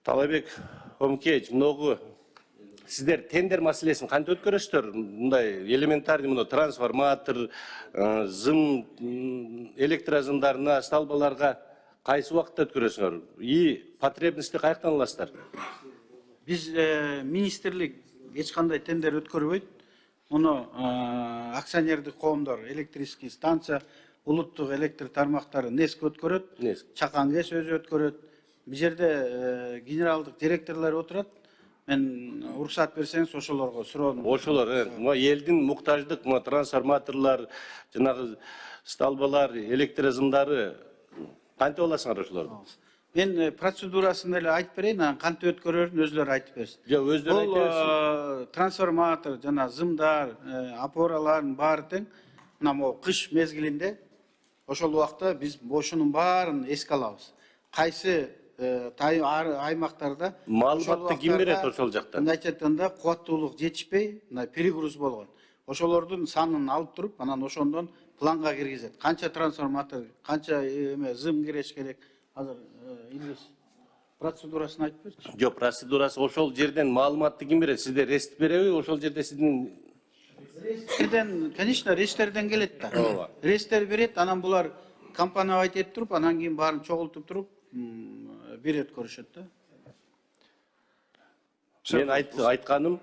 Талайбек Омкеевич, многу сиздер тендер маселесин кантип өткөрөсүздөр? Мындай элементарный трансформатор, зым электрозымдарына, столбаларга кайсы убакытта өткөрөсүңөр? И потребностьти каяктан аласыздар? Биз министрлик эч кандай тендер өткөрбөйт. Муну акционердик коомдор, электрический станция, улуттук электр тармактары НЭСК өткөрөт, Чакан КЭС өзү өткөрөт. Бул жерде генералдык директорлор отурат. Мен уруксат берсеңиз ошолорго суроону. Ошолор, элдин муктаждык трансформаторлор, жанагы столбалар, электрозымдары кантип аласыңар ошолорду? Мен процедурасын эле айтып берейин, анан кантип өткөрөрүн өзүлөрү айтып берсин. Жок, өзүлөрү айтып берсин. Бул трансформатор, жана зымдар, опоралардын баары тең. Мына могу кыш мезгилинде ошол убакта биз ошонун баарын эске алабыз. Кайсы аймактарда Маалыматты ким берет ошол жакта? Мындайча айтканда кубаттуулук жетишпей, мына перегруз болгон. Ошолордун санын алып туруп, анан ошондон планга киргизет. Канча трансформатор, канча зым киреш керек. Азыр Илгиз процедурасын айтып берчи. Жок, процедурасы ошол жерден маалыматты ким берет? Сизде рест береби? Ошол жерде сиздин Конечно, рестерден келет да. Рестер берет, анан булар компания айтып туруп, анан кийин баарын чогултуп туруп берет көрүшөт да. Мен айтканым,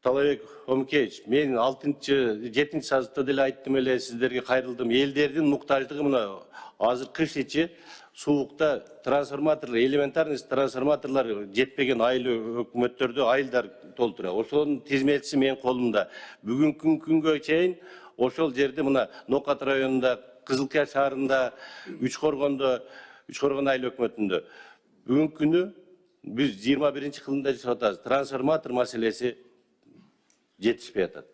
Талайбек Омкеевич, мен 6-7 сазыкта деле айттым эле, сиздерге кайрылдым. Элдердин муктаждыгы мына азыр кыш ичи суукта трансформаторлор, элементарный трансформаторлор жетпеген айыл өкмөттөрдө айылдар толтура. Ошонун тизмеси менин колумда. Бүгүнкү күнгө чейин ошол жерде мына Нокат районунда, Кызылкия шаарында, Үчкоргон айыл өкмөтүндө бүгүнкү күнү биз 21-кылымда жашап атабыз. Трансформатор маселеси жетишпей атат.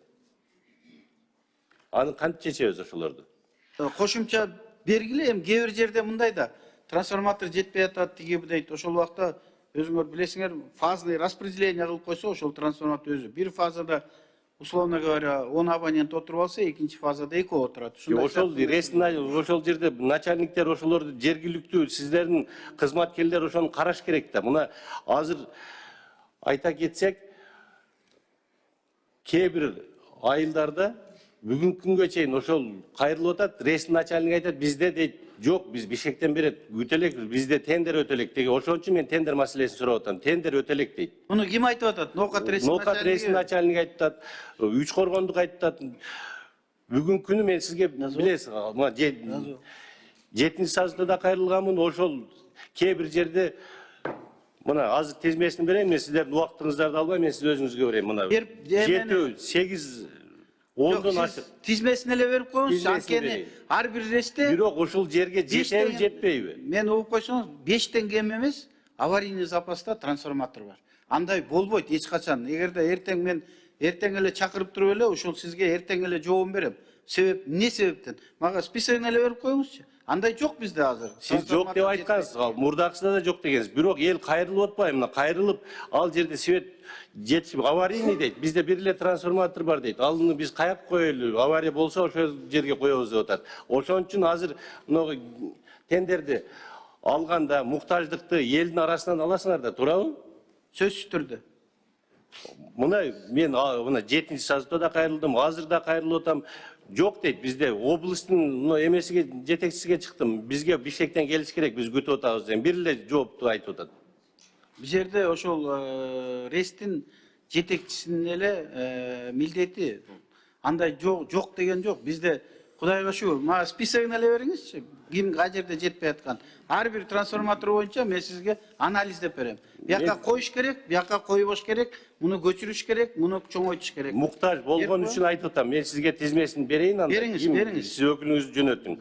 Аны кантип чечебиз ошолорду? Кошумча бергиле, эми кээ бир жерде мындай да. Трансформатор жетпей атат тиги дейт. Ошол убакта өзүңөр билесиңер, фазный распределение кылып койсо, ошол трансформатор өзү бир фазада условно говоря 10 абонент отуруп алса, экинчи фазада 2 отурат. Ошол жерде начальниктер ошолорду жергиликтүү сиздердин кызматкерлер ошону караш керек да. Мына азыр айта кетсек, кээ бир айылдарда бүгүнкү күнгө чейин ошол кайрылып атат, ресми начальник айтат, бизде дейт, жок, биз Бишкектен берет, күтө элек, бизде тендер өтө элек деген. Ошон үчүн мен тендер маселесин сурап атам. Тендер өтө элек дейт. Муну ким айтып атат? Нокат ресми начальник айтат, Үчкоргондук айтат. Бүгүнкү күнү мен сизге билесиз, 7 сазда да кайрылганмын, ошол кээ бир жерде мына азыр тизмесин берейин, мен сиздердин убактыңыздарды албай, мен сиз өзүңүзгө берейин. Мына 7, 8 10дон ашык. Тизмесин эле берип коюңуз, анткени ар бир ресте. Бирок ошол жерге жетеби, жетпейби? Мен угуп койсоңуз, 5тен кем эмес аварийный запаста трансформатор бар. Андай болбойт эч качан. Эгерде эртең мен эртең эле чакырып туруп эле, ошол сизге эртең эле жообун берем. Себеп эмне себептен? Мага списогун эле берип коюңузчу. Андай жок бизде азыр. Сиз жок деп айткансыз, мурдакысында да жок дегенсиз. Бирок эл кайрылып атпайбы? Мына кайрылып, ал жерде свет жетишип, аварийный дейт. Бизде бир эле трансформатор бар дейт. Алны биз каяк коелу? Авария болсо ошол жерге коебуз деп атат. Ошон үчүн азыр мына тендерди алганда муктаждыкты элдин арасынан аласыңар да, туурабы? Сөзсүз түрдө. Мына мен мына 7 сазда да кайрылдым, азыр да кайрылып атам. Жок дейт, бизде областын эмесиге жетекчисиге чыктым. Бизге Бишкектен келиш керек, биз күтүп атабыз деген бир эле жоопту айтып атат. Бул жерде ошол ресттин жетекчисинин эле милдети. Андай жок деген жок. Бизде Кудайга шүгүр, мага списогун эле бериңизчи. Ким кай жерде жетпей аткан. Ар бир трансформатор боюнча мен сизге анализдеп берем. Бияка коюш керек, бияка койбош керек, муну көчүрүш керек, муну чоңойтуш керек. Муктаж болгон үчүн айтып атам. Мен сизге тизмесин берейин, анда. Бериңиз. Сиз өкүлүңүздү жөнөтүң.